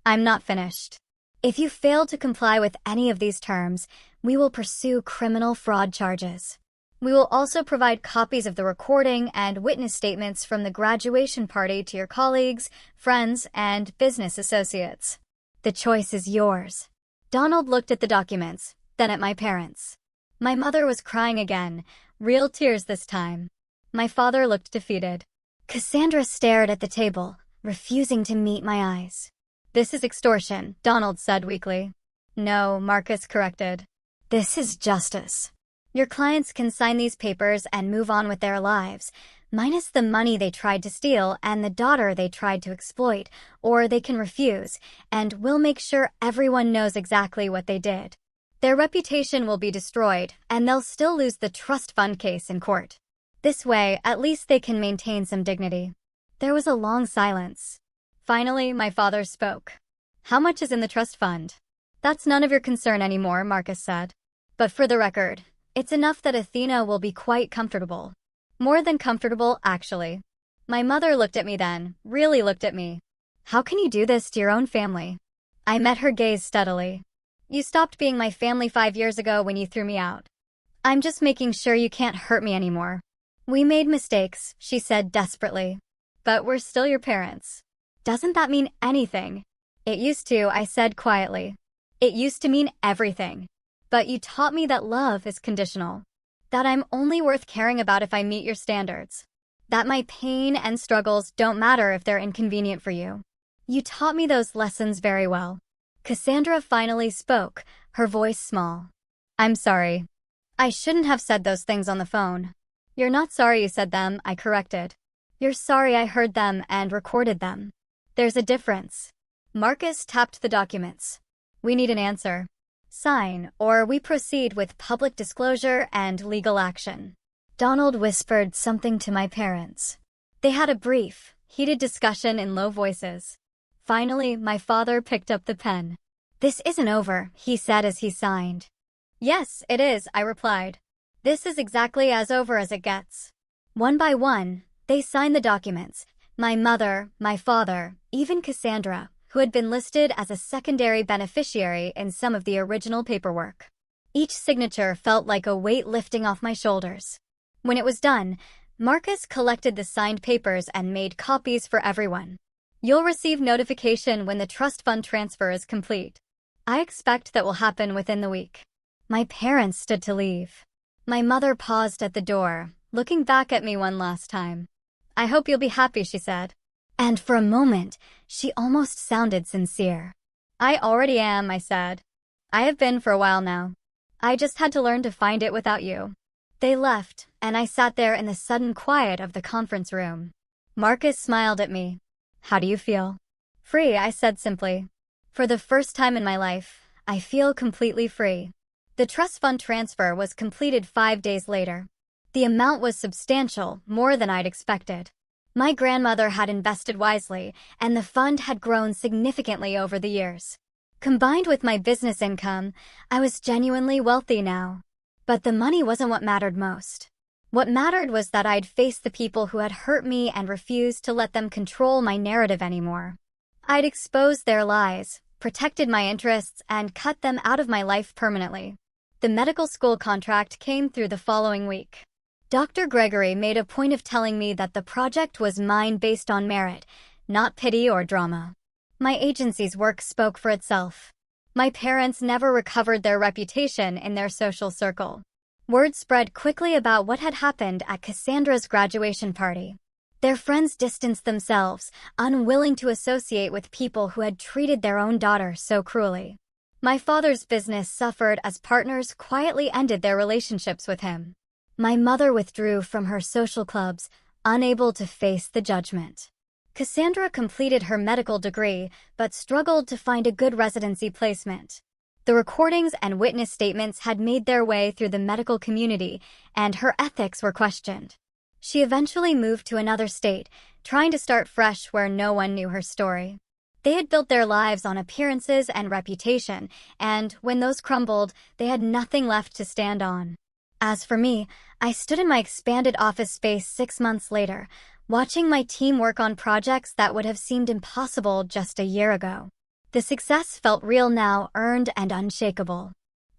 "I'm not finished. If you fail to comply with any of these terms, we will pursue criminal fraud charges. We will also provide copies of the recording and witness statements from the graduation party to your colleagues, friends, and business associates. The choice is yours." Donald looked at the documents, then at my parents. My mother was crying again, real tears this time. My father looked defeated. Cassandra stared at the table, refusing to meet my eyes. "This is extortion," Donald said weakly. "No," Marcus corrected. "This is justice. Your clients can sign these papers and move on with their lives, minus the money they tried to steal and the daughter they tried to exploit, or they can refuse, and we'll make sure everyone knows exactly what they did. Their reputation will be destroyed, and they'll still lose the trust fund case in court. This way, at least they can maintain some dignity." There was a long silence. Finally, my father spoke. "How much is in the trust fund?" "That's none of your concern anymore," Marcus said. "But for the record, it's enough that Athena will be quite comfortable. More than comfortable, actually." My mother looked at me then, really looked at me. "How can you do this to your own family?" I met her gaze steadily. "You stopped being my family 5 years ago when you threw me out. I'm just making sure you can't hurt me anymore." "We made mistakes," she said desperately. "But we're still your parents." "Doesn't that mean anything?" "It used to," I said quietly. "It used to mean everything. But you taught me that love is conditional. That I'm only worth caring about if I meet your standards. That my pain and struggles don't matter if they're inconvenient for you. You taught me those lessons very well." Cassandra finally spoke, her voice small. "I'm sorry. I shouldn't have said those things on the phone." "You're not sorry you said them," I corrected. "You're sorry I heard them and recorded them. There's a difference." Marcus tapped the documents. "We need an answer. Sign, or we proceed with public disclosure and legal action." Donald whispered something to my parents. They had a brief, heated discussion in low voices. Finally, my father picked up the pen. "This isn't over," he said as he signed. "Yes, it is," I replied. This is exactly as over as it gets. One by one, they signed the documents. My mother, my father, even Cassandra, who had been listed as a secondary beneficiary in some of the original paperwork. Each signature felt like a weight lifting off my shoulders. When it was done, Marcus collected the signed papers and made copies for everyone. You'll receive notification when the trust fund transfer is complete. I expect that will happen within the week. My parents stood to leave. My mother paused at the door, looking back at me one last time. I hope you'll be happy, she said. And for a moment, she almost sounded sincere. I already am, I said. I have been for a while now. I just had to learn to find it without you. They left, and I sat there in the sudden quiet of the conference room. Marcus smiled at me. How do you feel? Free, I said simply. For the first time in my life, I feel completely free. The trust fund transfer was completed 5 days later. The amount was substantial, more than I'd expected. My grandmother had invested wisely, and the fund had grown significantly over the years. Combined with my business income, I was genuinely wealthy now. But the money wasn't what mattered most. What mattered was that I'd faced the people who had hurt me and refused to let them control my narrative anymore. I'd exposed their lies, protected my interests, and cut them out of my life permanently. The medical school contract came through the following week. Dr. Gregory made a point of telling me that the project was mine based on merit, not pity or drama. My agency's work spoke for itself. My parents never recovered their reputation in their social circle. Word spread quickly about what had happened at Cassandra's graduation party. Their friends distanced themselves, unwilling to associate with people who had treated their own daughter so cruelly. My father's business suffered as partners quietly ended their relationships with him. My mother withdrew from her social clubs, unable to face the judgment. Cassandra completed her medical degree, but struggled to find a good residency placement. The recordings and witness statements had made their way through the medical community, and her ethics were questioned. She eventually moved to another state, trying to start fresh where no one knew her story. They had built their lives on appearances and reputation, and when those crumbled, they had nothing left to stand on. As for me, I stood in my expanded office space 6 months later, watching my team work on projects that would have seemed impossible just a year ago. The success felt real now, earned and unshakable.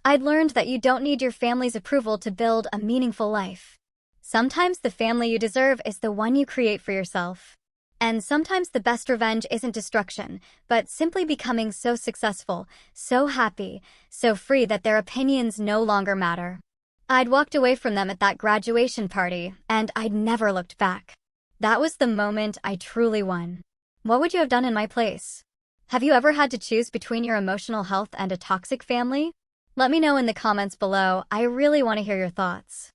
I'd learned that you don't need your family's approval to build a meaningful life. Sometimes the family you deserve is the one you create for yourself. And sometimes the best revenge isn't destruction, but simply becoming so successful, so happy, so free that their opinions no longer matter. I'd walked away from them at that graduation party, and I'd never looked back. That was the moment I truly won. What would you have done in my place? Have you ever had to choose between your emotional health and a toxic family? Let me know in the comments below. I really want to hear your thoughts.